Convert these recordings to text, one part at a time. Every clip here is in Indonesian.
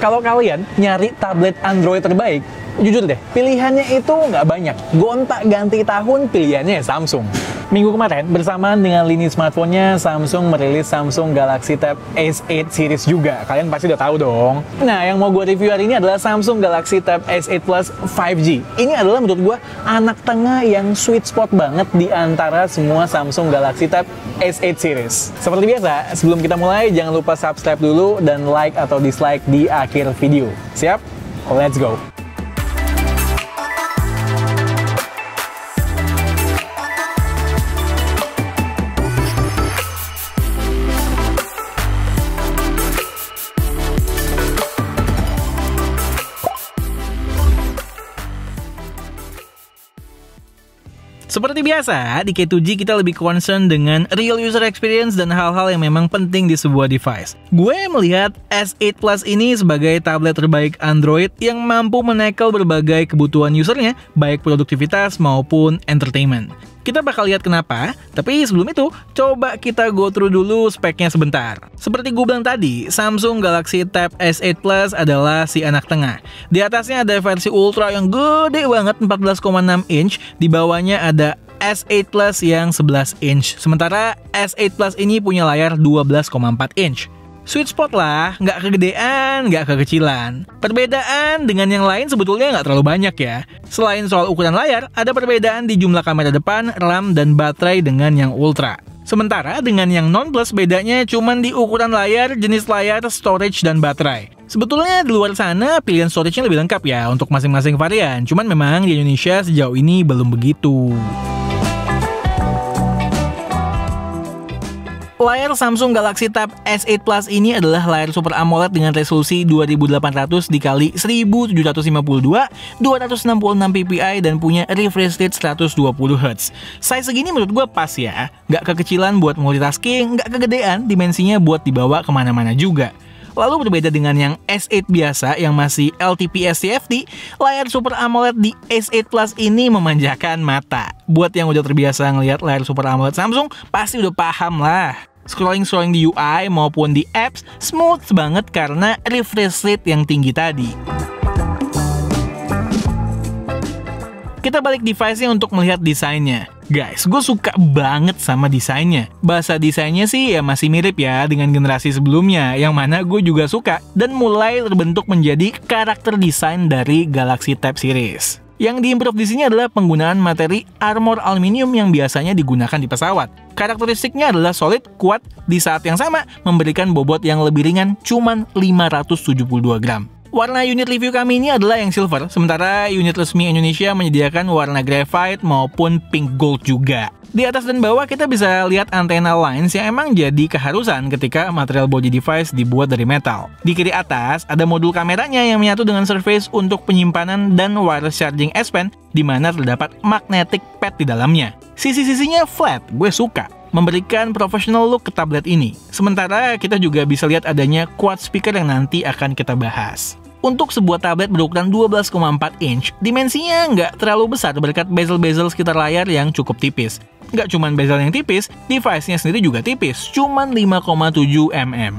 Kalau kalian nyari tablet Android terbaik, jujur deh, pilihannya itu nggak banyak. Gonta-ganti tahun pilihannya Samsung. Minggu kemarin, bersamaan dengan lini smartphone-nya, Samsung merilis Samsung Galaxy Tab S8 series juga. Kalian pasti udah tahu dong. Nah, yang mau gue review hari ini adalah Samsung Galaxy Tab S8 Plus 5G. Ini adalah menurut gue anak tengah yang sweet spot banget di antara semua Samsung Galaxy Tab S8 series. Seperti biasa, sebelum kita mulai, jangan lupa subscribe dulu dan like atau dislike di akhir video. Siap? Let's go! Seperti biasa, di K2G kita lebih concern dengan real user experience dan hal-hal yang memang penting di sebuah device. Gue melihat S8 Plus ini sebagai tablet terbaik Android yang mampu menekel berbagai kebutuhan usernya, baik produktivitas maupun entertainment. Kita bakal lihat kenapa, tapi sebelum itu, coba kita go through dulu speknya sebentar. Seperti gue bilang tadi, Samsung Galaxy Tab S8 Plus adalah si anak tengah. Di atasnya ada versi Ultra yang gede banget, 14,6 inch, di bawahnya ada S8 Plus yang 11 inch. Sementara S8 Plus ini punya layar 12,4 inch. Sweet spot lah, nggak kegedean, nggak kekecilan. Perbedaan dengan yang lain sebetulnya nggak terlalu banyak ya. Selain soal ukuran layar, ada perbedaan di jumlah kamera depan, RAM, dan baterai dengan yang Ultra. Sementara dengan yang non-plus bedanya cuman di ukuran layar, jenis layar, storage, dan baterai. Sebetulnya di luar sana pilihan storage-nya lebih lengkap ya untuk masing-masing varian. Cuman memang di Indonesia sejauh ini belum begitu. Layar Samsung Galaxy Tab S8 Plus ini adalah layar Super AMOLED dengan resolusi 2800 x 1752, 266 ppi dan punya refresh rate 120 Hz. Size segini menurut gue pas ya, nggak kekecilan buat multitasking, nggak kegedean, dimensinya buat dibawa kemana-mana juga. Lalu berbeda dengan yang S8 biasa yang masih LTPS TFT, layar Super AMOLED di S8 Plus ini memanjakan mata. Buat yang udah terbiasa ngelihat layar Super AMOLED Samsung, pasti udah paham lah. Scrolling di UI maupun di apps smooth banget karena refresh rate yang tinggi tadi. Kita balik device-nya untuk melihat desainnya. Guys, gue suka banget sama desainnya. Bahasa desainnya sih ya masih mirip ya dengan generasi sebelumnya, yang mana gue juga suka dan mulai terbentuk menjadi karakter desain dari Galaxy Tab series. Yang diimprove di sini adalah penggunaan materi armor aluminium yang biasanya digunakan di pesawat. Karakteristiknya adalah solid, kuat, di saat yang sama memberikan bobot yang lebih ringan, cuman 572 gram. Warna unit review kami ini adalah yang silver, sementara unit resmi Indonesia menyediakan warna graphite maupun pink gold juga. Di atas dan bawah kita bisa lihat antena lines yang emang jadi keharusan ketika material body device dibuat dari metal. Di kiri atas ada modul kameranya yang menyatu dengan surface untuk penyimpanan dan wireless charging S Pen, di mana terdapat magnetic pad di dalamnya. Sisi-sisinya flat, gue suka, memberikan professional look ke tablet ini. Sementara kita juga bisa lihat adanya quad speaker yang nanti akan kita bahas. Untuk sebuah tablet berukuran 12,4 inch, dimensinya nggak terlalu besar berkat bezel-bezel sekitar layar yang cukup tipis. Nggak cuma bezel yang tipis, device-nya sendiri juga tipis, cuman 5,7 mm.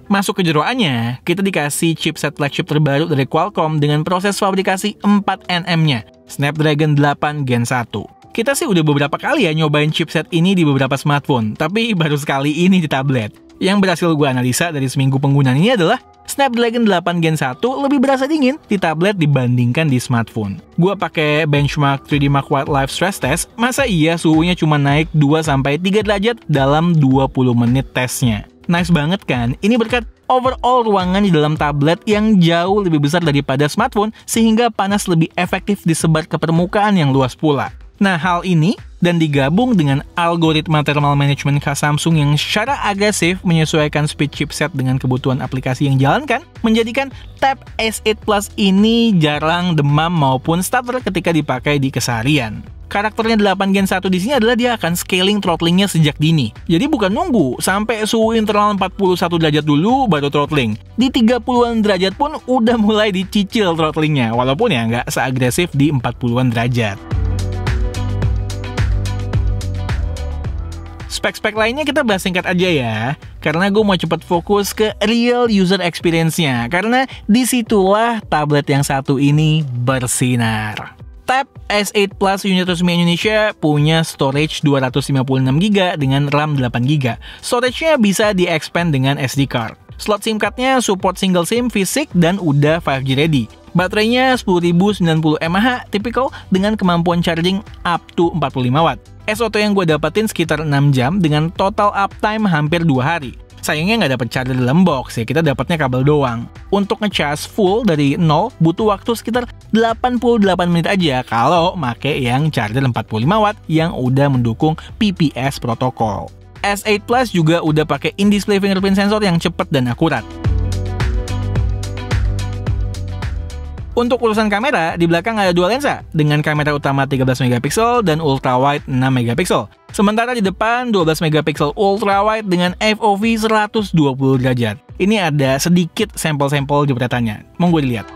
Masuk ke jeroannya, kita dikasih chipset flagship terbaru dari Qualcomm dengan proses fabrikasi 4nm-nya, Snapdragon 8 Gen 1. Kita sih udah beberapa kali ya nyobain chipset ini di beberapa smartphone, tapi baru sekali ini di tablet. Yang berhasil gue analisa dari seminggu penggunaan ini adalah Snapdragon 8 Gen 1 lebih berasa dingin di tablet dibandingkan di smartphone. Gue pakai benchmark 3D Mark Wildlife Stress Test, masa iya suhunya cuma naik 2-3 derajat dalam 20 menit tesnya. Nice banget kan? Ini berkat overall ruangan di dalam tablet yang jauh lebih besar daripada smartphone, sehingga panas lebih efektif disebar ke permukaan yang luas pula. Nah, hal ini dan digabung dengan algoritma thermal management khas Samsung yang secara agresif menyesuaikan speed chipset dengan kebutuhan aplikasi yang dijalankan, menjadikan Tab S8 Plus ini jarang demam maupun stutter ketika dipakai di keseharian. Karakternya 8 Gen 1 di sini adalah dia akan scaling throttlingnya sejak dini. Jadi bukan nunggu sampai suhu internal 41 derajat dulu baru throttling. Di 30-an derajat pun udah mulai dicicil throttlingnya, walaupun ya nggak seagresif di 40-an derajat. Spek-spek lainnya kita bahas singkat aja ya, karena gue mau cepet fokus ke real user experience-nya, karena disitulah tablet yang satu ini bersinar. Tab S8 Plus unit resmi Indonesia punya storage 256GB dengan RAM 8GB. Storage-nya bisa di-expand dengan SD card. Slot SIM card-nya support single SIM, fisik, dan udah 5G ready. Baterainya 10.090 mAh typical dengan kemampuan charging up to 45 watt. SOT yang gue dapetin sekitar 6 jam dengan total uptime hampir 2 hari. Sayangnya nggak dapet charger dalam box ya, kita dapatnya kabel doang. Untuk ngecas full dari 0 butuh waktu sekitar 88 menit aja kalau make yang charger 45 watt yang udah mendukung PPS protokol. S8 Plus juga udah pakai in-display fingerprint sensor yang cepat dan akurat. Untuk urusan kamera, di belakang ada dua lensa dengan kamera utama 13MP dan ultrawide 6MP. Sementara di depan 12MP ultrawide dengan FOV 120 derajat. Ini ada sedikit sampel-sampel jepretannya. Monggo dilihat.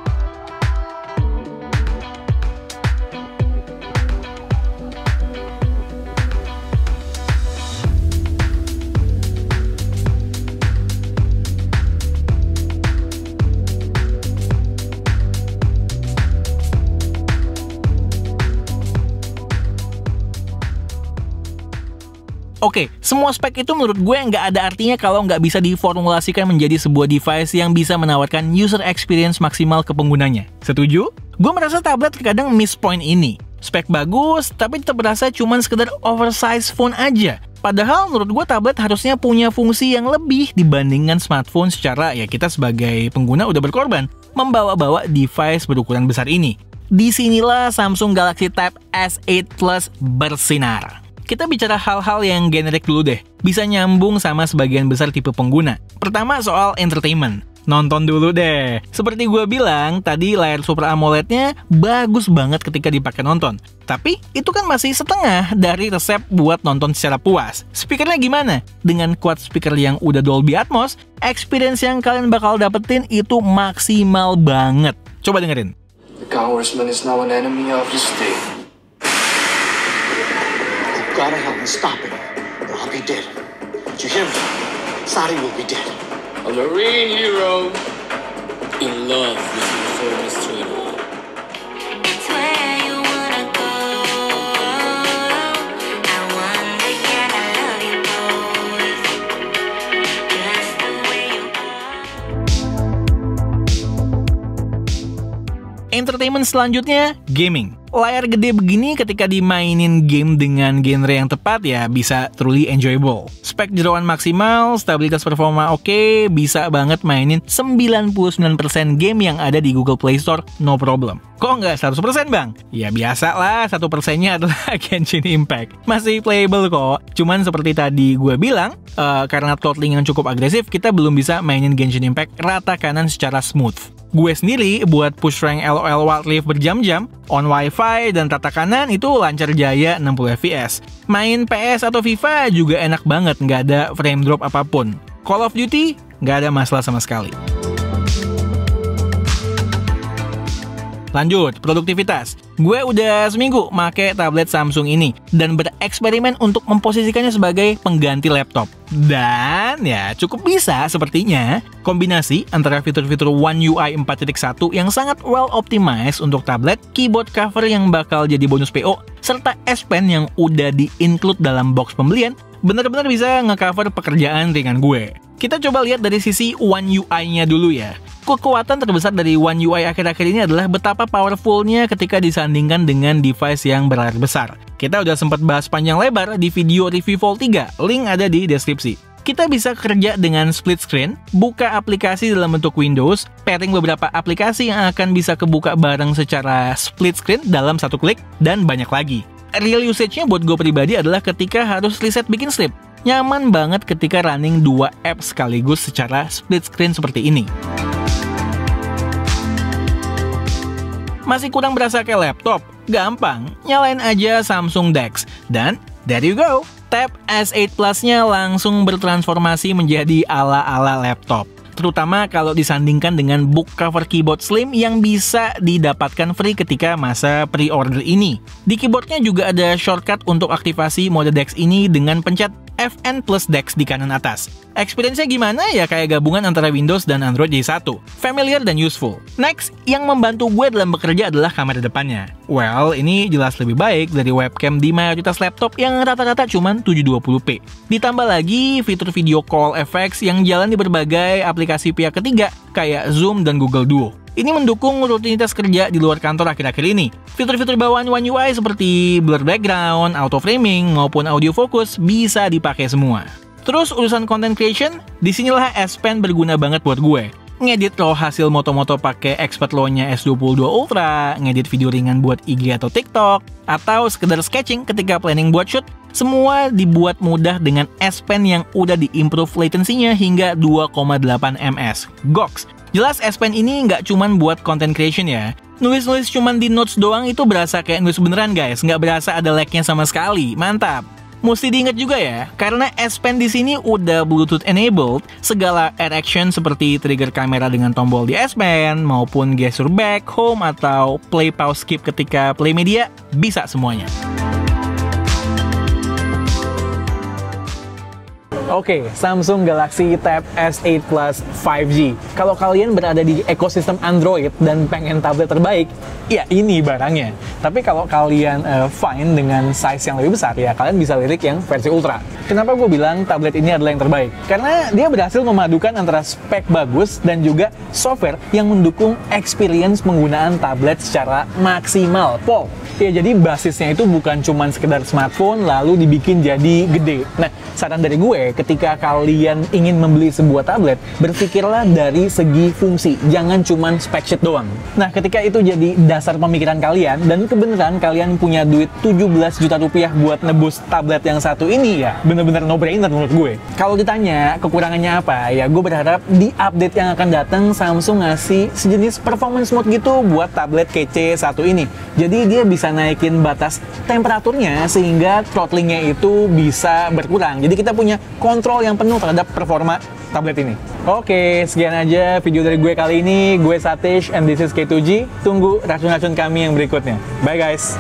Oke, semua spek itu menurut gue nggak ada artinya kalau nggak bisa diformulasikan menjadi sebuah device yang bisa menawarkan user experience maksimal ke penggunanya. Setuju? Gue merasa tablet terkadang miss point ini. Spek bagus, tapi tetap berasa cuman sekedar oversize phone aja. Padahal menurut gue tablet harusnya punya fungsi yang lebih dibandingkan smartphone secara ya kita sebagai pengguna udah berkorban membawa-bawa device berukuran besar ini. Disinilah Samsung Galaxy Tab S8 Plus bersinar. Kita bicara hal-hal yang generik dulu deh, bisa nyambung sama sebagian besar tipe pengguna. Pertama soal entertainment. Nonton dulu deh. Seperti gue bilang, tadi layar Super AMOLED-nya bagus banget ketika dipakai nonton. Tapi itu kan masih setengah dari resep buat nonton secara puas. Speakernya gimana? Dengan quad speaker yang udah Dolby Atmos, experience yang kalian bakal dapetin itu maksimal banget. Coba dengerin. The Congressman is now an enemy of the state. Gotta help me stop him, or I'll be dead. Did you hear me? Sadi will be dead. A Marine hero in love with the famous trainer. It's where you wanna go. I wonder can I love you both? Just the way you are. Entertainment selanjutnya, gaming. Layar gede begini ketika dimainin game dengan genre yang tepat ya bisa truly enjoyable. Spek jeroan maksimal, stabilitas performa oke, bisa banget mainin 99% game yang ada di Google Play Store, no problem. Kok nggak 100% bang? Ya biasa lah, 1%-nya adalah Genshin Impact. Masih playable kok, cuman seperti tadi gue bilang, karena throttling yang cukup agresif, kita belum bisa mainin Genshin Impact rata kanan secara smooth. Gue sendiri buat push rank LOL Wildlife berjam-jam, on wifi dan tata kanan itu lancar jaya 60 fps. Main PS atau FIFA juga enak banget, nggak ada frame drop apapun. Call of Duty nggak ada masalah sama sekali. Lanjut, produktivitas. Gue udah seminggu make tablet Samsung ini dan bereksperimen untuk memposisikannya sebagai pengganti laptop. Dan ya cukup bisa sepertinya. Kombinasi antara fitur-fitur One UI 4.1 yang sangat well optimized untuk tablet, keyboard cover yang bakal jadi bonus PO, serta S Pen yang udah di-include dalam box pembelian, benar-benar bisa nge-cover pekerjaan ringan gue. Kita coba lihat dari sisi One UI-nya dulu ya. Kekuatan terbesar dari One UI akhir-akhir ini adalah betapa powerful-nya ketika disandingkan dengan device yang berlayar besar. Kita udah sempat bahas panjang lebar di video review Fold 3, link ada di deskripsi. Kita bisa kerja dengan split screen, buka aplikasi dalam bentuk Windows, pairing beberapa aplikasi yang akan bisa kebuka bareng secara split screen dalam satu klik, dan banyak lagi. Real usage-nya buat gue pribadi adalah ketika harus reset bikin strip. Nyaman banget ketika running 2 app sekaligus secara split screen seperti ini. Masih kurang berasa kayak laptop? Gampang, nyalain aja Samsung DeX. Dan there you go, Tab S8 Plus-nya langsung bertransformasi menjadi ala-ala laptop. Terutama kalau disandingkan dengan book cover keyboard slim yang bisa didapatkan free ketika masa pre-order ini. Di keyboardnya juga ada shortcut untuk aktivasi mode DeX ini dengan pencet FN plus DeX di kanan atas. Experience-nya gimana? Ya kayak gabungan antara Windows dan Android jadi satu. Familiar dan useful. Next, yang membantu gue dalam bekerja adalah kamera depannya. Well, ini jelas lebih baik dari webcam di mayoritas laptop yang rata-rata cuma 720p. Ditambah lagi fitur video call effects yang jalan di berbagai aplikasi pihak ketiga, kayak Zoom dan Google Duo. Ini mendukung rutinitas kerja di luar kantor akhir-akhir ini. Fitur-fitur bawaan One UI seperti blur background, auto framing, maupun audio focus bisa dipakai semua. Terus urusan content creation, disinilah S Pen berguna banget buat gue. Ngedit raw hasil moto-moto pakai Expert Raw-nya S22 Ultra, ngedit video ringan buat IG atau TikTok, atau sekedar sketching ketika planning buat shoot, semua dibuat mudah dengan S Pen yang udah di-improve latency-nya hingga 2,8 ms. Goks! Jelas S Pen ini nggak cuman buat content creation ya. Nulis-nulis cuman di notes doang itu berasa kayak nulis beneran guys, nggak berasa ada lag-nya sama sekali. Mantap! Mesti diingat juga ya, karena S Pen di sini udah Bluetooth enabled, segala air action seperti trigger kamera dengan tombol di S Pen, maupun gesture back, home, atau play pause skip ketika play media, bisa semuanya. Oke, Samsung Galaxy Tab S8 Plus 5G. Kalau kalian berada di ekosistem Android dan pengen tablet terbaik, ya ini barangnya. Tapi kalau kalian fine dengan size yang lebih besar, ya kalian bisa lirik yang versi Ultra. Kenapa gue bilang tablet ini adalah yang terbaik? Karena dia berhasil memadukan antara spek bagus dan juga software yang mendukung experience penggunaan tablet secara maksimal. Ya, jadi basisnya itu bukan cuma sekedar smartphone lalu dibikin jadi gede. Nah, saran dari gue, ketika kalian ingin membeli sebuah tablet, berpikirlah dari segi fungsi, jangan cuma spek sheet doang. Nah, ketika itu jadi dasar pemikiran kalian, dan kebenaran kalian punya duit 17 juta rupiah buat nebus tablet yang satu ini, ya bener-bener no-brainer menurut gue. Kalau ditanya kekurangannya apa, ya gue berharap di update yang akan datang, Samsung ngasih sejenis performance mode gitu buat tablet kece satu ini. Jadi dia bisa naikin batas temperaturnya sehingga throttlingnya itu bisa berkurang. Jadi kita punya kontrol yang penuh terhadap performa tablet ini. Oke, sekian aja video dari gue kali ini. Gue Satish and this is K2G. Tunggu racun-racun kami yang berikutnya. Bye guys!